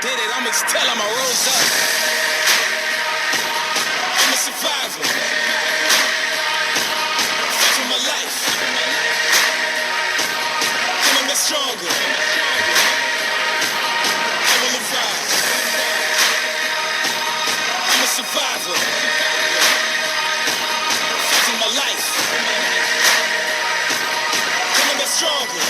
did it. I'ma just tell him I rose up. I'm a survivor. Fight for my life. I'ma get stronger. I will arrive. I'm a survivor. Fight for my life. I'ma get stronger.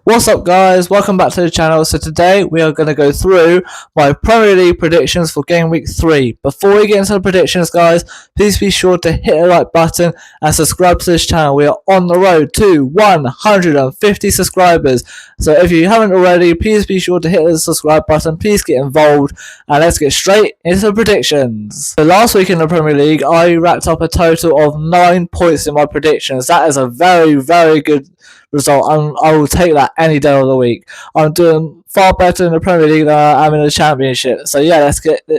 What's up guys, welcome back to the channel. So today we are going to go through my Premier League predictions for game week 3. Before we get into the predictions guys, please be sure to hit the like button and subscribe to this channel. We are on the road to 150 subscribers. So if you haven't already, please be sure to hit the subscribe button, please get involved, and let's get straight into the predictions. So last week in the Premier League, I racked up a total of 9 points in my predictions. That is a very, very good result. I will take that any day of the week. I'm doing far better in the Premier League than I am in the Championship. So yeah,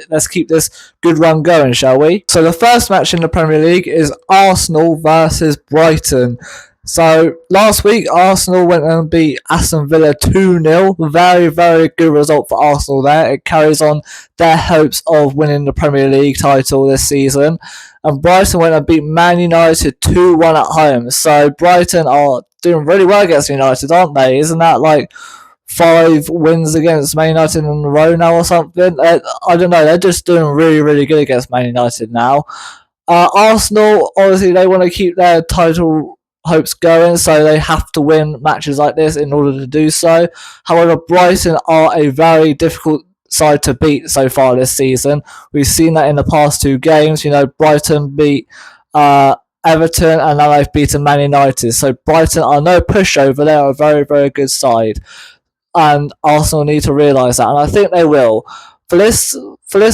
let's keep this good run going, shall we? So the first match in the Premier League is Arsenal versus Brighton. So last week Arsenal went and beat Aston Villa 2-0. Very, very good result for Arsenal there. It carries on their hopes of winning the Premier League title this season. And Brighton went and beat Man United 2-1 at home. So Brighton are doing really well against United, aren't they? Isn't that like 5 wins against Man United in a row now or something? I don't know. They're just doing really, really good against Man United now. Arsenal, obviously, they want to keep their title hopes going, so they have to win matches like this in order to do so. However, Brighton are a very difficult side to beat so far this season. We've seen that in the past 2 games. You know, Brighton beat Everton and now they've beaten Man United. So Brighton are no pushover. They are a very, very good side. And Arsenal need to realise that, and I think they will. For this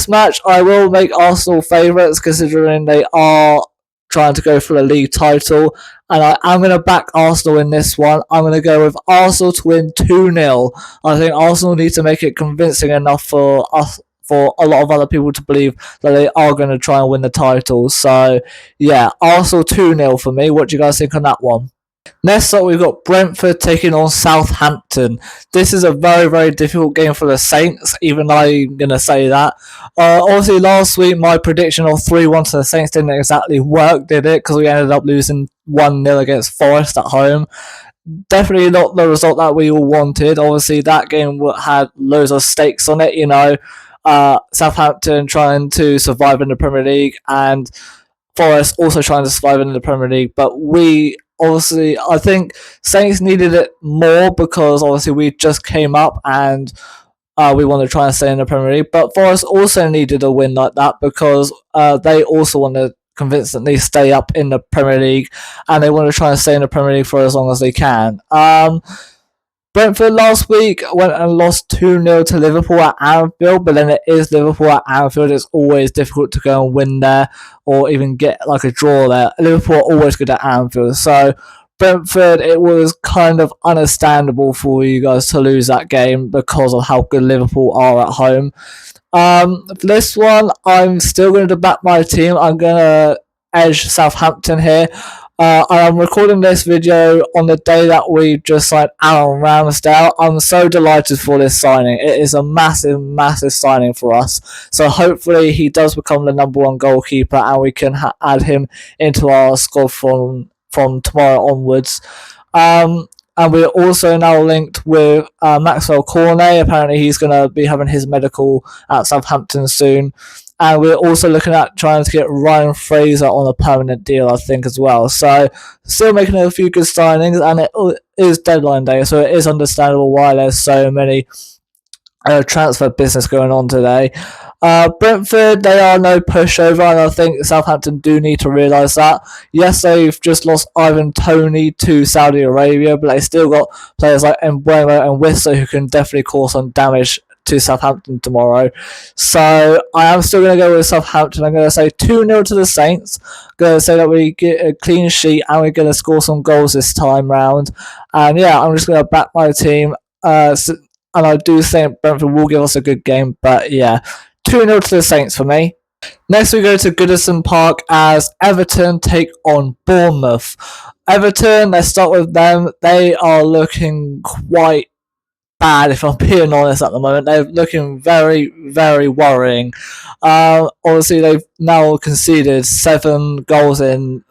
match, I will make Arsenal favourites considering they are trying to go for a league title, and I'm going to back Arsenal in this one. I'm going to go with Arsenal to win 2-0. I think Arsenal need to make it convincing enough for us, for a lot of other people to believe that they are going to try and win the title. So yeah, Arsenal 2-0 for me. What do you guys think on that one? Next up, we've got Brentford taking on Southampton. This is a very, very difficult game for the Saints, even I'm going to say that. Obviously, last week, my prediction of 3-1 to the Saints didn't exactly work, did it? Because we ended up losing 1-0 against Forest at home. Definitely not the result that we all wanted. Obviously, that game had loads of stakes on it, you know. Southampton trying to survive in the Premier League, and Forest also trying to survive in the Premier League. But obviously, I think Saints needed it more because obviously we just came up and we want to try and stay in the Premier League. But Forest also needed a win like that because they also want to convincingly stay up in the Premier League, and they want to try and stay in the Premier League for as long as they can. Brentford last week went and lost 2-0 to Liverpool at Anfield, but then it is Liverpool at Anfield. It's always difficult to go and win there or even get like a draw there. Liverpool are always good at Anfield. So Brentford, it was kind of understandable for you guys to lose that game because of how good Liverpool are at home. For this one, I'm still going to back my team. I'm going to edge Southampton here. I am recording this video on the day that we just signed Aaron Ramsdale. I'm so delighted for this signing. It is a massive, massive signing for us. So hopefully he does become the #1 goalkeeper and we can add him into our squad from tomorrow onwards. And we're also now linked with Maxwell Cornet. Apparently he's going to be having his medical at Southampton soon. And we're also looking at trying to get Ryan Fraser on a permanent deal, I think, as well. So, still making a few good signings, and it is deadline day, so it is understandable why there's so many transfer business going on today. Brentford, they are no pushover, and I think Southampton do need to realise that. Yes, they've just lost Ivan Toney to Saudi Arabia, but they still got players like Mbeumo and Whistler who can definitely cause some damage to Southampton tomorrow. So I am still going to go with Southampton. I'm going to say 2-0 to the Saints. I'm going to say that we get a clean sheet and we're going to score some goals this time round. And yeah, I'm just going to back my team. And I do think Brentford will give us a good game. But yeah, 2-0 to the Saints for me. Next we go to Goodison Park as Everton take on Bournemouth. Everton, let's start with them. They are looking quite bad, if I'm being honest, at the moment. They're looking very, very worrying. Obviously, they've now conceded 7 goals in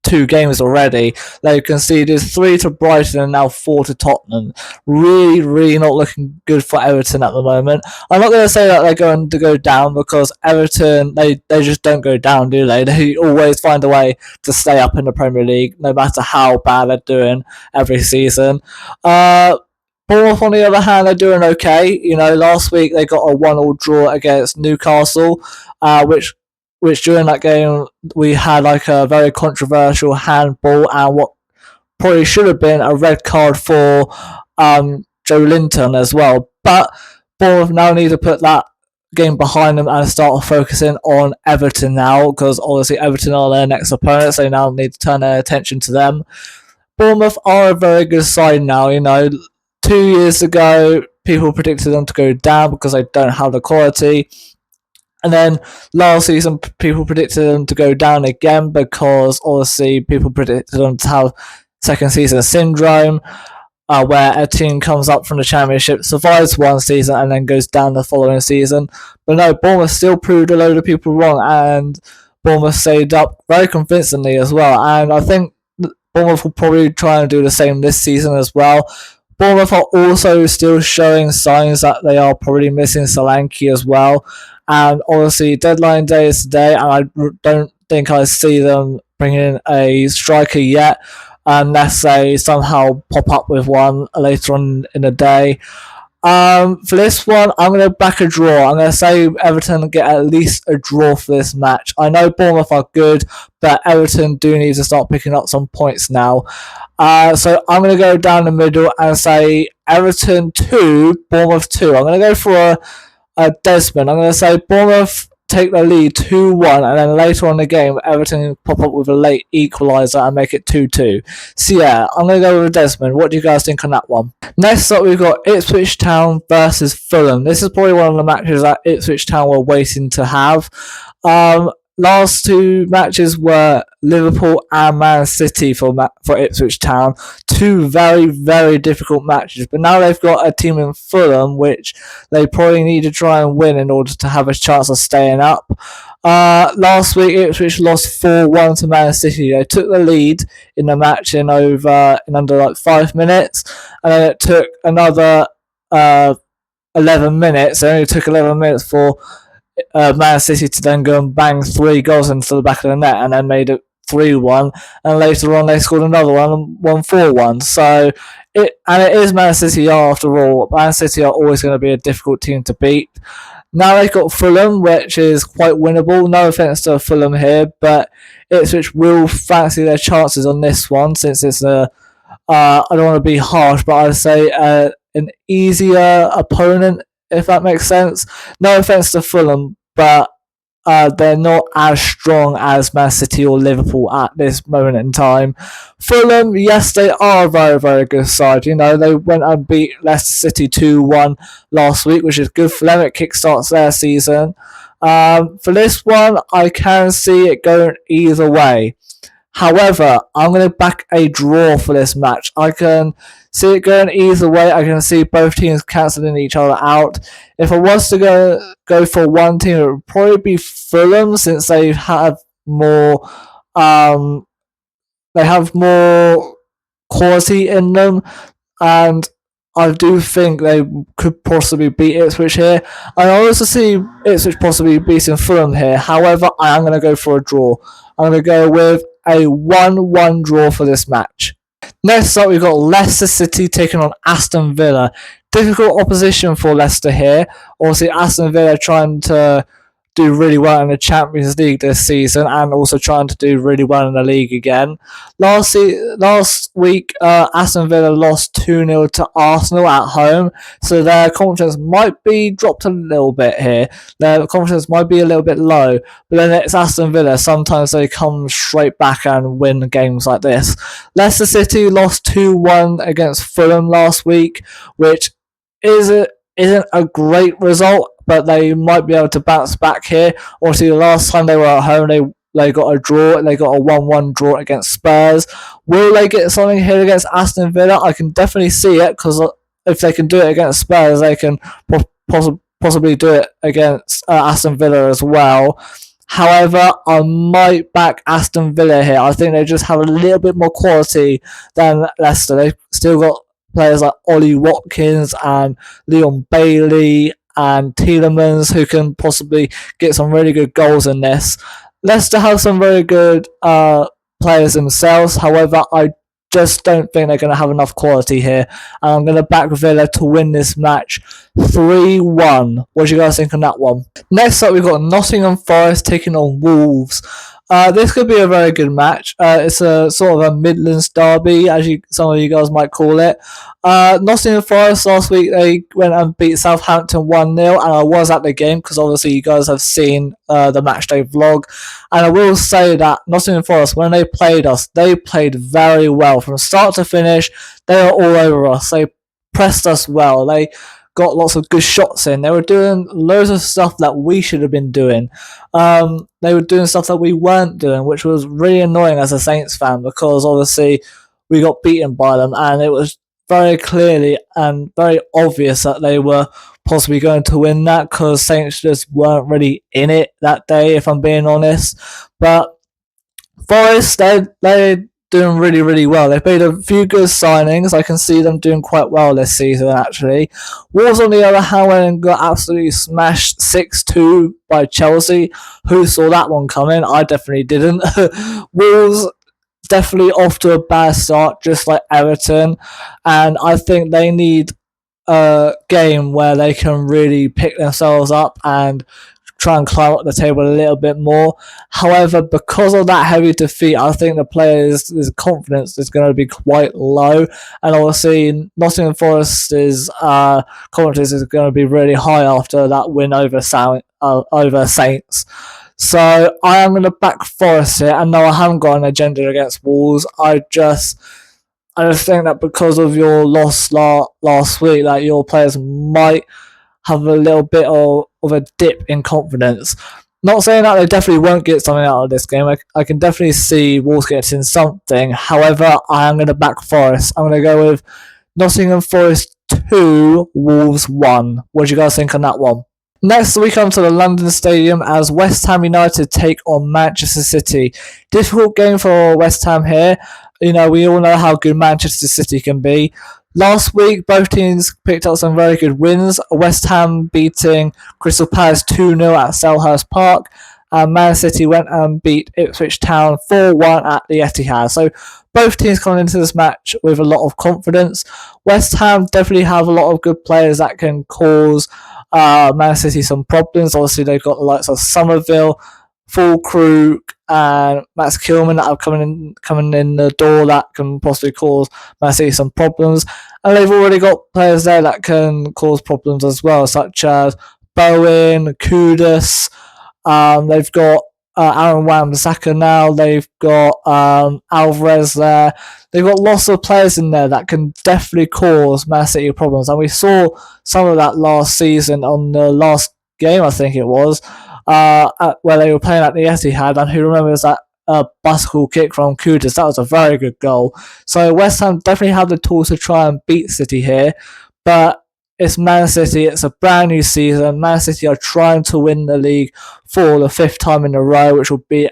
2 games already. They've conceded 3 to Brighton and now 4 to Tottenham. Really, really not looking good for Everton at the moment. I'm not going to say that they're going to go down, because Everton, they just don't go down, do they? They always find a way to stay up in the Premier League, no matter how bad they're doing every season. Bournemouth, on the other hand, they're doing okay. Last week they got a 1-1 draw against Newcastle, which during that game we had like a very controversial handball and what probably should have been a red card for Joe Linton as well. But Bournemouth now need to put that game behind them and start focusing on Everton now, because obviously Everton are their next opponents. They now need to turn their attention to them. Bournemouth are a very good side now. 2 years ago, people predicted them to go down because they don't have the quality. And then last season, people predicted them to go down again because obviously people predicted them to have second season syndrome, where a team comes up from the Championship, survives one season, and then goes down the following season. But no, Bournemouth still proved a load of people wrong, and Bournemouth stayed up very convincingly as well. And I think Bournemouth will probably try and do the same this season as well. Bournemouth are also still showing signs that they are probably missing Solanke as well. And obviously, deadline day is today, and I don't think I see them bringing in a striker yet, unless they somehow pop up with one later on in the day. For this one, I'm going to back a draw. I'm going to say Everton get at least a draw for this match. I know Bournemouth are good, but Everton do need to start picking up some points now. So I'm going to go down the middle and say Everton 2, Bournemouth 2. I'm going to go for a Desmond. I'm going to say Bournemouth take the lead 2-1, and then later on in the game, Everton pop up with a late equaliser and make it 2-2. So yeah, I'm going to go with Desmond. What do you guys think on that one? Next up, we've got Ipswich Town versus Fulham. This is probably one of the matches that Ipswich Town were waiting to have. Last 2 matches were Liverpool and Man City for Ipswich Town. 2 very, very difficult matches. But now they've got a team in Fulham, which they probably need to try and win in order to have a chance of staying up. Last week, Ipswich lost 4-1 to Man City. They took the lead in the match in under like 5 minutes. And then it took another 11 minutes. It only took 11 minutes for Man City to then go and bang 3 goals into the back of the net and then made it 3-1, and later on they scored another one and won 4-1. So it is Man City after all. Man City are always going to be a difficult team to beat. Now they've got Fulham, which is quite winnable. No offence to Fulham here, but Ipswich will fancy their chances on this one, since it's I don't want to be harsh, but I'd say an easier opponent, if that makes sense. No offence to Fulham, but they're not as strong as Man City or Liverpool at this moment in time. Fulham, yes, they are a very, very good side. They went and beat Leicester City 2-1 last week, which is good for them. It kickstarts their season. For this one, I can see it going either way. However, I'm going to back a draw for this match. I can see it going either way. I can see both teams cancelling each other out. If I was to go for one team, it would probably be Fulham, since they have more quality in them, and I do think they could possibly beat Ipswich here. I also see Ipswich possibly beating Fulham here. However, I am going to go for a draw. I'm going to go with a 1-1 draw for this match. Next up, we've got Leicester City taking on Aston Villa. Difficult opposition for Leicester here. Obviously, Aston Villa trying to do really well in the Champions League this season, and also trying to do really well in the league again. Last week, Aston Villa lost 2-0 to Arsenal at home, so their confidence might be dropped a little bit here. Their confidence might be a little bit low, but then it's Aston Villa. Sometimes they come straight back and win games like this. Leicester City lost 2-1 against Fulham last week, which isn't a great result, but they might be able to bounce back here. Obviously, the last time they were at home, they got a draw. They got a 1-1 draw against Spurs. Will they get something here against Aston Villa? I can definitely see it, because if they can do it against Spurs, they can possibly do it against Aston Villa as well. However, I might back Aston Villa here. I think they just have a little bit more quality than Leicester. They've still got players like Ollie Watkins and Leon Bailey and Tielemans who can possibly get some really good goals in this. Leicester have some very good players themselves. However, I just don't think they're going to have enough quality here. And I'm going to back Villa to win this match 3-1. What do you guys think on that one? Next up, we've got Nottingham Forest taking on Wolves. This could be a very good match. It's a sort of a Midlands derby, as some of you guys might call it. Nottingham Forest last week, they went and beat Southampton 1-0, and I was at the game because obviously you guys have seen the matchday vlog. And I will say that Nottingham Forest, when they played us, they played very well. From start to finish, they were all over us. They pressed us well. They got lots of good shots in. They were doing loads of stuff that we should have been doing. They were doing stuff that we weren't doing, which was really annoying as a Saints fan because obviously we got beaten by them, and it was very clearly and very obvious that they were possibly going to win that because Saints just weren't really in it that day, if I'm being honest. But Forest, they're doing really, really well. They've made a few good signings. I can see them doing quite well this season, actually. Wolves, on the other hand, went and got absolutely smashed 6-2 by Chelsea. Who saw that one coming? I definitely didn't. Wolves definitely off to a bad start, just like Everton. And I think they need a game where they can really pick themselves up and try and climb up the table a little bit more. However, because of that heavy defeat, I think the players' confidence is going to be quite low, and obviously Nottingham Forest's confidence is going to be really high after that win over Saints. So I am going to back Forest here, and no, I haven't got an agenda against Wolves. I just think that because of your loss last week, that your players might have a little bit of a dip in confidence. Not saying that they definitely won't get something out of this game. I can definitely see Wolves getting something. However, I am going to back Forest. I'm going to go with Nottingham Forest 2, Wolves 1. What do you guys think on that one? Next, we come to the London Stadium as West Ham United take on Manchester City. Difficult game for West Ham here. You know, we all know how good Manchester City can be. Last week, both teams picked up some very good wins. West Ham beating Crystal Palace 2-0 at Selhurst Park. And Man City went and beat Ipswich Town 4-1 at the Etihad. So both teams coming into this match with a lot of confidence. West Ham definitely have a lot of good players that can cause Man City some problems. Obviously, they've got the likes of Somerville, Fulkrug, and Max Kilman that are coming in the door that can possibly cause Man City some problems. And they've already got players there that can cause problems as well, such as Bowen, Kudus. They've got Aaron Wan-Bissaka now. They've got Alvarez there. They've got lots of players in there that can definitely cause Man City problems. And we saw some of that last season on the last game, I think it was, where they were playing at the Etihad. And who remembers that bicycle kick from Kudus? That was a very good goal. So West Ham definitely have the tools to try and beat City here. But it's Man City. It's a brand new season. Man City are trying to win the league for the 5th time in a row, which will be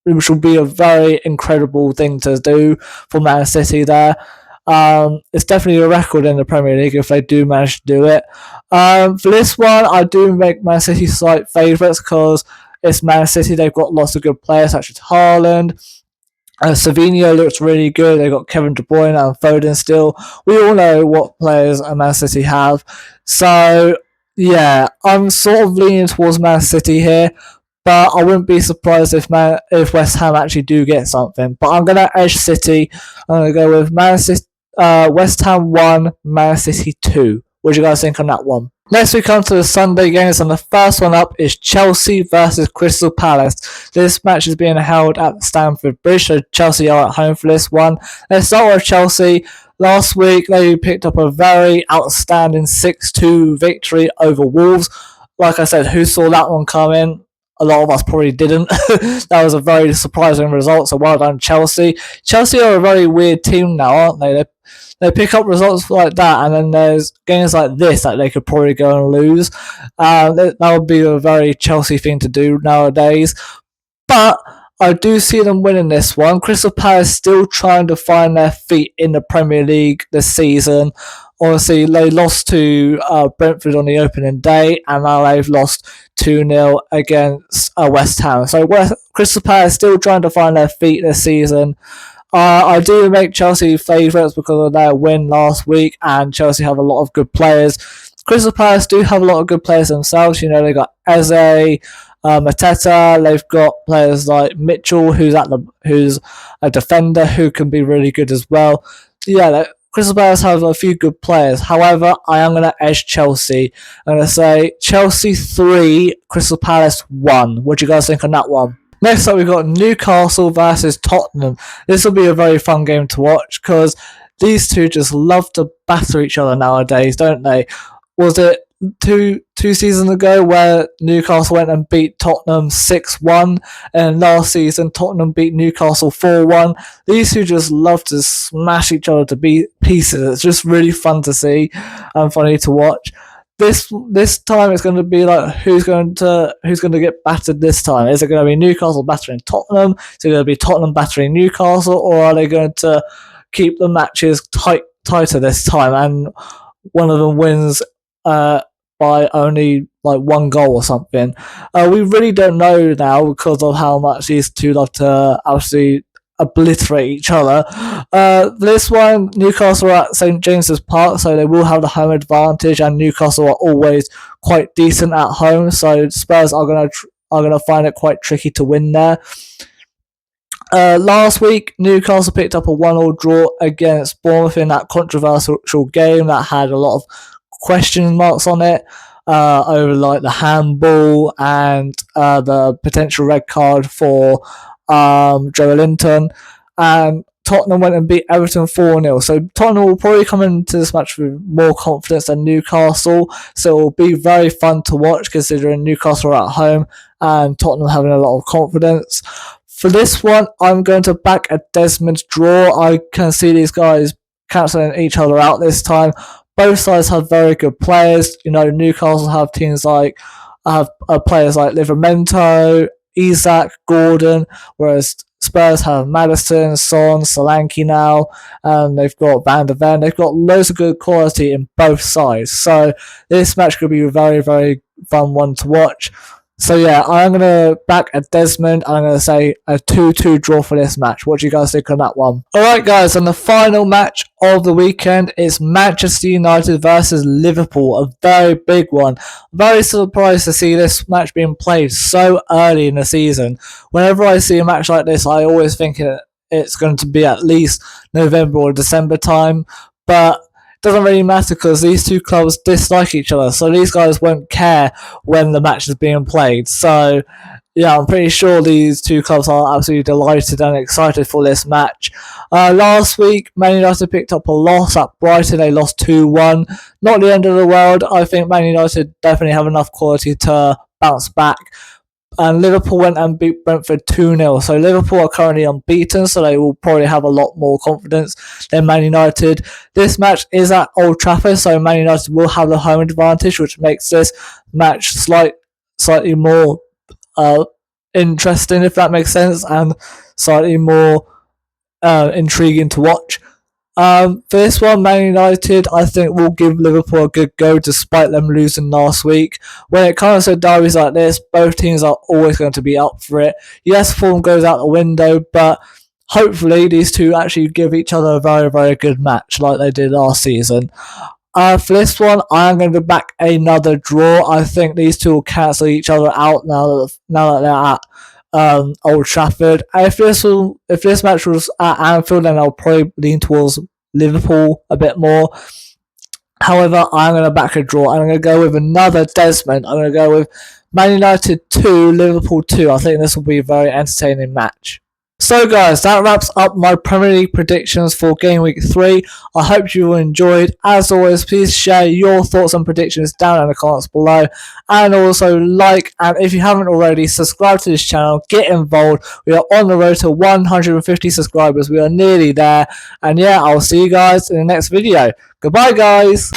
which will be a very incredible thing to do for Man City there. It's definitely a record in the Premier League if they do manage to do it. For this one, I do make Man City slight favourites because it's Man City. They've got lots of good players such as Haaland. Savinho looks really good. They've got Kevin De Bruyne and Foden still. We all know what players Man City have. So, yeah, I'm sort of leaning towards Man City here. But I wouldn't be surprised if West Ham actually do get something. But I'm going to edge City. I'm going to go with West Ham 1, Man City 2. What do you guys think on that one? Next we come to the Sunday games, and the first one up is Chelsea versus Crystal Palace. This match is being held at Stamford Bridge, so Chelsea are at home for this one. Let's start with Chelsea. Last week they picked up a very outstanding 6-2 victory over Wolves. Like I said, who saw that one coming? a lot of us probably didn't. That was a very surprising result, so well done, Chelsea. Chelsea are a very weird team now, aren't they? They pick up results like that, and then there's games like this that they could probably go and lose. That would be a very Chelsea thing to do nowadays. But I do see them winning this one. Crystal Palace still trying to find their feet in the Premier League this season. Obviously, they lost to Brentford on the opening day, and now they've lost 2-0 against West Ham. So Crystal Palace still trying to find their feet this season. I do make Chelsea favourites because of their win last week, and Chelsea have a lot of good players. Crystal Palace do have a lot of good players themselves. You know, they got Eze, Mateta. They've got players like Mitchell, who's a defender who can be really good as well. Yeah, Crystal Palace have a few good players. However, I am going to edge Chelsea. I'm going to say Chelsea 3, Crystal Palace 1. What do you guys think on that one? Next up, we've got Newcastle versus Tottenham. This will be a very fun game to watch because these two just love to batter each other nowadays, don't they? Was it two seasons ago where Newcastle went and beat Tottenham 6-1, and last season Tottenham beat Newcastle 4-1. These two just love to smash each other to pieces. It's just really fun to see and funny to watch. This time it's going to be like who's going to get battered this time? Is it going to be Newcastle battering Tottenham? Is it going to be Tottenham battering Newcastle, or are they going to keep the matches tighter this time and one of them wins by only like one goal or something? We really don't know now because of how much these two love to actually obliterate each other. This one, Newcastle are at St James's Park, so they will have the home advantage, and Newcastle are always quite decent at home, so Spurs are gonna find it quite tricky to win there. Last week, Newcastle picked up a 1-1 draw against Bournemouth in that controversial game that had a lot of question marks on it over like the handball and the potential red card for Joe Linton, and Tottenham went and beat Everton 4-0. So Tottenham will probably come into this match with more confidence than Newcastle, so it will be very fun to watch considering Newcastle are at home and Tottenham having a lot of confidence. For this one, I'm going to back a Desmond draw. I can see these guys cancelling each other out this time. Both sides have very good players. You know, Newcastle have players like Livramento, Isak, Gordon, whereas Spurs have Maddison, Son, Solanke now, and they've got Van der Ven. They've got loads of good quality in both sides. So this match could be a very, very fun one to watch. So yeah, I'm going to back a Desmond. I'm going to say a 2-2 draw for this match. What do you guys think on that one? Alright guys, and the final match of the weekend is Manchester United versus Liverpool. A very big one. Very surprised to see this match being played so early in the season. Whenever I see a match like this, I always think it's going to be at least November or December time. But doesn't really matter because these two clubs dislike each other, so these guys won't care when the match is being played. So yeah, I'm pretty sure these two clubs are absolutely delighted and excited for this match. Last week, Man United picked up a loss at Brighton. They lost 2-1. Not the end of the world. I think Man United definitely have enough quality to bounce back. And Liverpool went and beat Brentford 2-0. So Liverpool are currently unbeaten, so they will probably have a lot more confidence than Man United. This match is at Old Trafford, so Man United will have the home advantage, which makes this match slightly more interesting, if that makes sense, and slightly more intriguing to watch. For this one, Man United, I think, will give Liverpool a good go despite them losing last week. When it comes to derbies like this, both teams are always going to be up for it. Yes, form goes out the window, but hopefully these two actually give each other a very, very good match like they did last season. For this one, I am going to back another draw. I think these two will cancel each other out now that they're at Old Trafford. If this match was at Anfield, then I'll probably lean towards Liverpool a bit more. However, I'm going to back a draw. I'm going to go with another Desmond. I'm going to go with Man United 2, Liverpool 2. I think this will be a very entertaining match. So guys, that wraps up my Premier League predictions for game week 3. I hope you enjoyed. As always, please share your thoughts and predictions down in the comments below. And also like, and if you haven't already, subscribe to this channel, get involved. We are on the road to 150 subscribers. We are nearly there. And yeah, I'll see you guys in the next video. Goodbye guys.